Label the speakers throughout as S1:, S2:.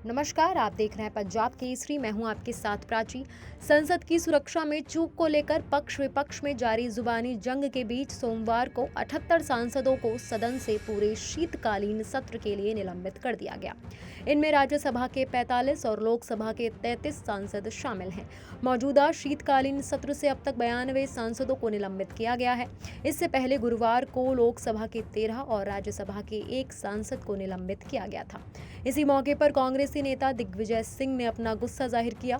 S1: नमस्कार, आप देख रहे हैं पंजाब केसरी। मैं हूं आपके साथ प्राची। संसद की सुरक्षा में चूक को लेकर पक्ष विपक्ष में जारी जुबानी जंग के बीच सोमवार को 78 सांसदों को सदन से पूरे शीतकालीन सत्र के लिए निलंबित कर दिया गया। इनमें राज्यसभा के 45 और लोकसभा के 33 सांसद शामिल हैं। मौजूदा शीतकालीन सत्र से अब तक 92 सांसदों को निलंबित किया गया है। इससे पहले गुरुवार को लोकसभा के 13 और राज्यसभा के 1 सांसद को निलंबित किया गया था। इसी मौके पर कांग्रेसी नेता दिग्विजय सिंह ने अपना गुस्सा जाहिर किया।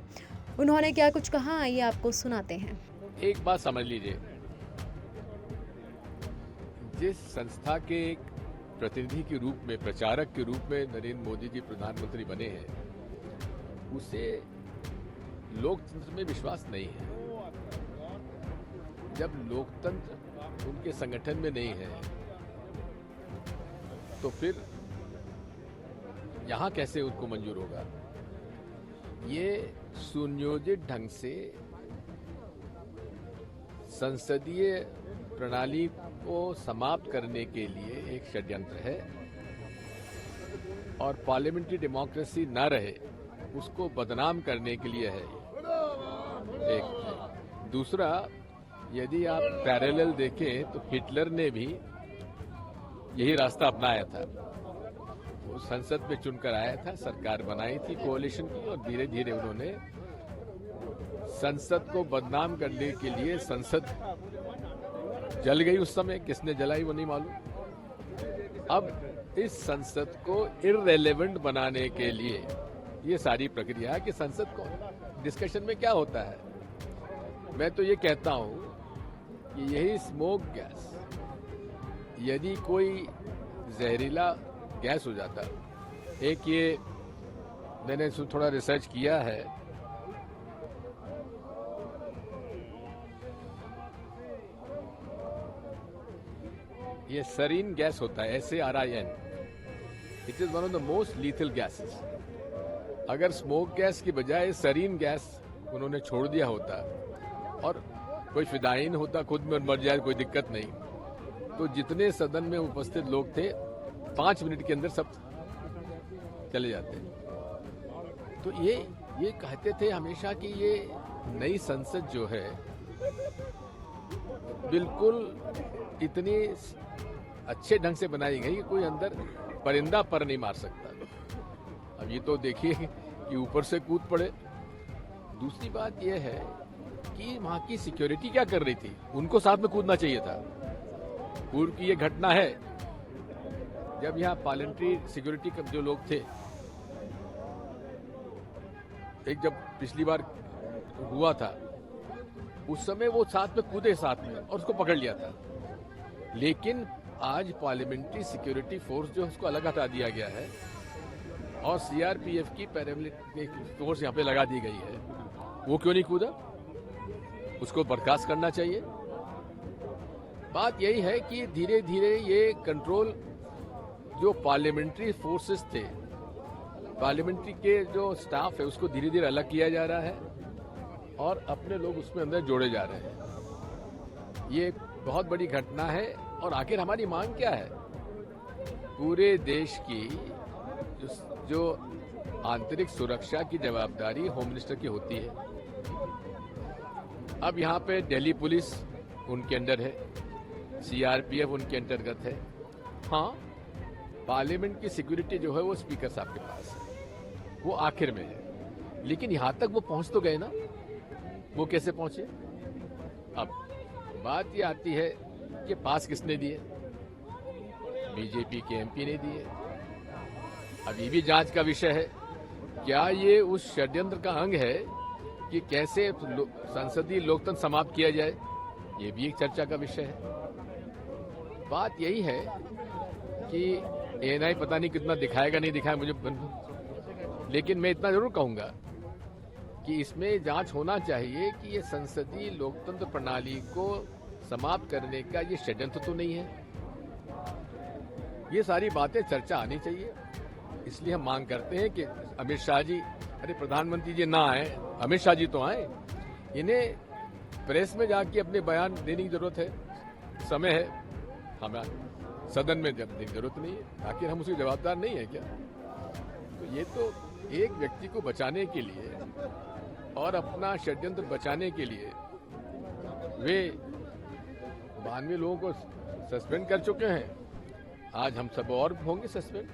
S1: उन्होंने क्या कुछ कहा, आइए आपको सुनाते हैं।
S2: एक बात समझ लीजिए, जिस संस्था के एक प्रतिनिधि के रूप में, प्रचारक के रूप में नरेंद्र मोदी जी प्रधानमंत्री बने हैं, उसे लोकतंत्र में विश्वास नहीं है। जब लोकतंत्र उनके संगठन में नहीं है तो फिर यहां कैसे उनको मंजूर होगा? ये सुनियोजित ढंग से संसदीय प्रणाली को समाप्त करने के लिए एक षड्यंत्र है और पार्लियामेंट्री डेमोक्रेसी न रहे उसको बदनाम करने के लिए है। एक दूसरा, यदि आप पैरेलल देखें तो हिटलर ने भी यही रास्ता अपनाया था। वो संसद में चुनकर आया था, सरकार बनाई थी कोalition की, और धीरे धीरे उन्होंने संसद को बदनाम करने के लिए, संसद जल गई उस समय, किसने जलाई वो नहीं मालूम। अब इस संसद को इररेलेवेंट बनाने के लिए ये सारी प्रक्रिया है कि संसद को डिस्कशन में क्या होता है। मैं तो ये कहता हूं कि यही स्मोक गैस, यदि कोई जहरीला गैस हो जाता, एक ये मैंने थोड़ा रिसर्च किया है, ये सरीन गैस होता है, SARIN। It is one of the most lethal gases. अगर स्मोक गैस की बजाय सरीन गैस उन्होंने छोड़ दिया होता और कोई फिदायीन होता, खुद में मर जाए कोई दिक्कत नहीं, तो जितने सदन में उपस्थित लोग थे 5 मिनट के अंदर सब चले जाते। तो ये कहते थे हमेशा कि ये नई संसद जो है बिल्कुल इतनी अच्छे ढंग से बनाई गई कि कोई अंदर परिंदा पर नहीं मार सकता। अब ये तो देखिए कि ऊपर से कूद पड़े। दूसरी बात यह है कि वहां की सिक्योरिटी क्या कर रही थी, उनको साथ में कूदना चाहिए था। पूर्व की ये घटना है, जब यहाँ पार्लियामेंट्री सिक्योरिटी के जो लोग थे, एक जब पिछली बार हुआ था उस समय वो साथ में कूदे साथ में और उसको पकड़ लिया था। लेकिन आज पार्लियामेंट्री सिक्योरिटी फोर्स जो उसको अलग हटा दिया गया है और CRPF की पैरामिलिट्री फोर्स यहाँ पे लगा दी गई है। वो क्यों नहीं कूदा? उसको बर्खास्त करना चाहिए। बात यही है कि धीरे धीरे ये कंट्रोल जो पार्लियामेंट्री फोर्सेस थे, पार्लियामेंट्री के जो स्टाफ है, उसको धीरे धीरे अलग किया जा रहा है और अपने लोग उसमें अंदर जोड़े जा रहे हैं। ये एक बहुत बड़ी घटना है। और आखिर हमारी मांग क्या है? पूरे देश की जो आंतरिक सुरक्षा की जवाबदारी होम मिनिस्टर की होती है। अब यहाँ पे दिल्ली पुलिस उनके अंडर है, CRPF उनके अंतर्गत है। हाँ, पार्लियामेंट की सिक्योरिटी जो है वो स्पीकर साहब के पास है, वो आखिर में है। लेकिन यहां तक वो पहुंच तो गए ना, वो कैसे पहुंचे? अब बात ये आती है कि पास किसने दिए? बीजेपी के MP ने दिए। अब ये भी जांच का विषय है, क्या ये उस षड्यंत्र का अंग है कि कैसे संसदीय लोकतंत्र समाप्त किया जाए? ये भी एक चर्चा का विषय है। बात यही है कि ANI पता नहीं कितना दिखाएगा नहीं दिखाएगा मुझे, लेकिन मैं इतना जरूर कहूंगा कि इसमें जांच होना चाहिए कि ये संसदीय लोकतंत्र प्रणाली को समाप्त करने का ये षड्यंत्र तो नहीं है। ये सारी बातें चर्चा आनी चाहिए। इसलिए हम मांग करते हैं कि अमित शाह जी, अरे प्रधानमंत्री जी ना आए, अमित शाह जी तो आए। इन्हें प्रेस में जाके अपने बयान देने की जरूरत है, समय है। हमें सदन में जब जरूरत नहीं है, आखिर हम उसकी जवाबदार नहीं है क्या? तो ये तो एक व्यक्ति को बचाने के लिए और अपना षड्यंत्र बचाने के लिए वे 92 लोगों को सस्पेंड कर चुके हैं। आज हम सब और होंगे सस्पेंड।